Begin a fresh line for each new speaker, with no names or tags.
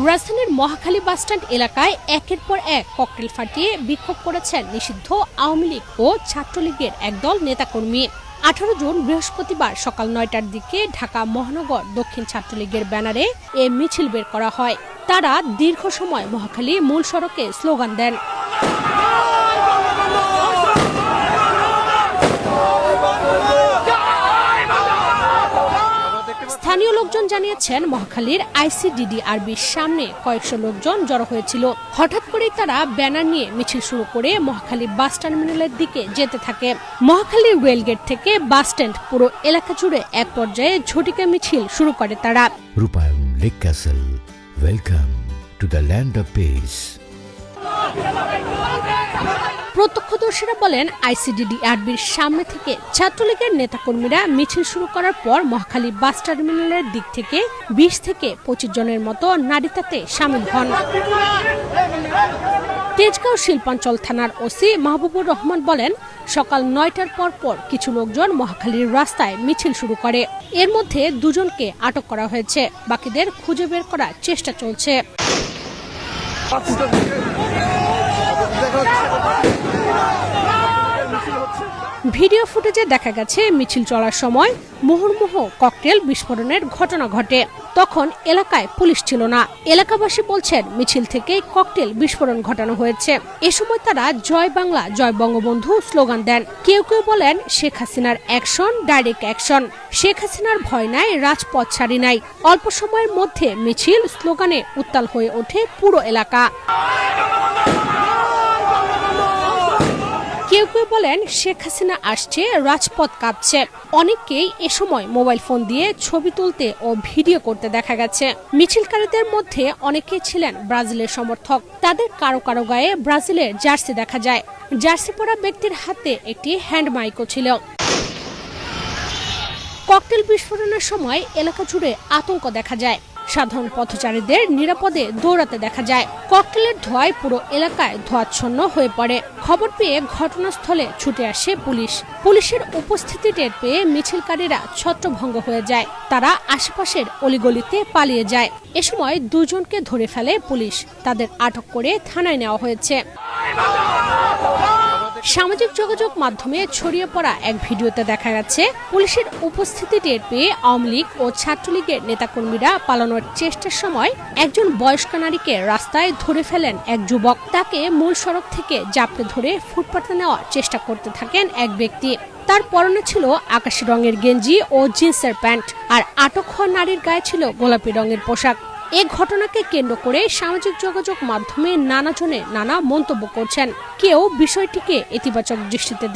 রাজধানীর মহাখালী বাসস্ট্যান্ড এলাকায় একের পর এক ককটেল ফাটিয়ে বিক্ষোভ করেছেন নিষিদ্ধ আওয়ামী লীগ ও ছাত্রলীগের একদল নেতাকর্মী। 18 জুন বৃহস্পতিবার সকাল 9টার দিকে ঢাকা মহানগর দক্ষিণ ছাত্রলীগের ব্যানারে এ মিছিল বের করা হয়। তারা দীর্ঘ সময় মহাখালী মূল সড়কে স্লোগান দেন। স্থানীয় লোকজন জানিয়েছেন, মহাখালীর আইসিডিডিআরবির সামনে কয়েকশো লোকজন জড়ো হয়েছিল। হঠাৎ করেই তারা ব্যানার নিয়ে মিছিল শুরু করে মহাখালী বাস টার্মিনালের দিকে যেতে থাকে। মহাখালী রেলগেট থেকে বাস স্ট্যান্ড পুরো এলাকা জুড়ে এক পর্যায়ে ঝটিকা মিছিল শুরু করে তারা।
রূপায়ণ lake castle, welcome to the land of piece.
প্রত্যক্ষদর্শীরা বলেন, আইসিডিডিআরবির সামনে থেকে ছাত্রলীগের নেতাকর্মীরা মিছিল শুরু করার পর মহাখালী বাস টার্মিনালের দিক থেকে 20 থেকে 25 জনের মতো নারী তাতে সামিল হন। তেজগাঁও শিল্পাঞ্চল থানার ওসি মাহবুবুর রহমান বলেন, সকাল 9টার পর কিছু লোকজন মহাখালীর রাস্তায় মিছিল শুরু করে। এর মধ্যে 2 জনকে আটক করা হয়েছে, বাকিদের খুঁজে বের করার চেষ্টা চলছে। ভিডিও ফুটেজে দেখা গেছে, মিছিল চলার সময় মুহুর্মুহু ককটেল বিস্ফোরণের ঘটনা ঘটে। তখন এলাকায় পুলিশ ছিল না। এলাকাবাসী বলছেন, মিছিল থেকে ককটেল বিস্ফোরণ ঘটানো হয়েছে। এ সময় তারা জয় বাংলা, জয় বঙ্গবন্ধু স্লোগান দেন। কেউ কেউ বলেন, শেখ হাসিনার অ্যাকশন, ডাইরেক্ট অ্যাকশন। শেখ হাসিনার ভয় নাই, রাজপথ ছাড়ি নাই। অল্প সময়ের মধ্যে মিছিল স্লোগানে উত্তাল হয়ে ওঠে পুরো এলাকা। কেউ কেউ বলেন, শেখ হাসিনা আসছে, রাজপথ কাঁপছে। অনেককেই এ সময় মোবাইল ফোন দিয়ে ছবি তুলতে ও ভিডিও করতে দেখা গেছে। মিছিলকারীদের মধ্যে অনেকেই ছিলেন ব্রাজিলের সমর্থক। তাদের কারো কারো গায়ে ব্রাজিলের জার্সি দেখা যায়। জার্সি পরা ব্যক্তির হাতে একটি হ্যান্ড মাইকও ছিল। ককটেল বিস্ফোরণের সময় এলাকা জুড়ে আতঙ্ক দেখা যায়। সাধারণ পথচারীদের নিরাপদে দৌড়াতে দেখা যায়। ককটেলের ধোঁয়ায় পুরো এলাকায় ধোঁয়াচ্ছন্ন হয়ে পড়ে। খবর পেয়ে ঘটনাস্থলে ছুটে আসে পুলিশ। পুলিশের উপস্থিতি টের পেয়ে মিছিলকারীরা ছত্রভঙ্গ হয়ে যায়। তারা আশেপাশের অলিগলিতে পালিয়ে যায়। এ সময় 2 জনকে ধরে ফেলে পুলিশ। তাদের আটক করে থানায় নেওয়া হয়েছে। সামাজিক যোগাযোগ মাধ্যমে ছড়িয়ে পড়া এক ভিডিওতে দেখা গেছে, পুলিশের উপস্থিতি টের পেয়ে আওয়ামী লীগ ও ছাত্রলীগের নেতাকর্মীরা পালানোর চেষ্টার সময় একজন বয়স্ক নারীকে রাস্তায় ধরে ফেলেন এক যুবক। তাকে মূল সড়ক থেকে জাপটে ধরে ফুটপাতে নেওয়ার চেষ্টা করতে থাকেন এক ব্যক্তি। তার পরনে ছিল আকাশি রঙের গেঞ্জি ও জিন্সের প্যান্ট, আর আটক হওয়া নারীর গায়ে ছিল গোলাপি রঙের পোশাক। এ ঘটনাকে কেন্দ্র করে সামাজিক যোগাযোগ মাধ্যমে নানা জনে নানা মন্তব্য করছেন। কেউ বিষয়টিকে ইতিবাচক দৃষ্টিতে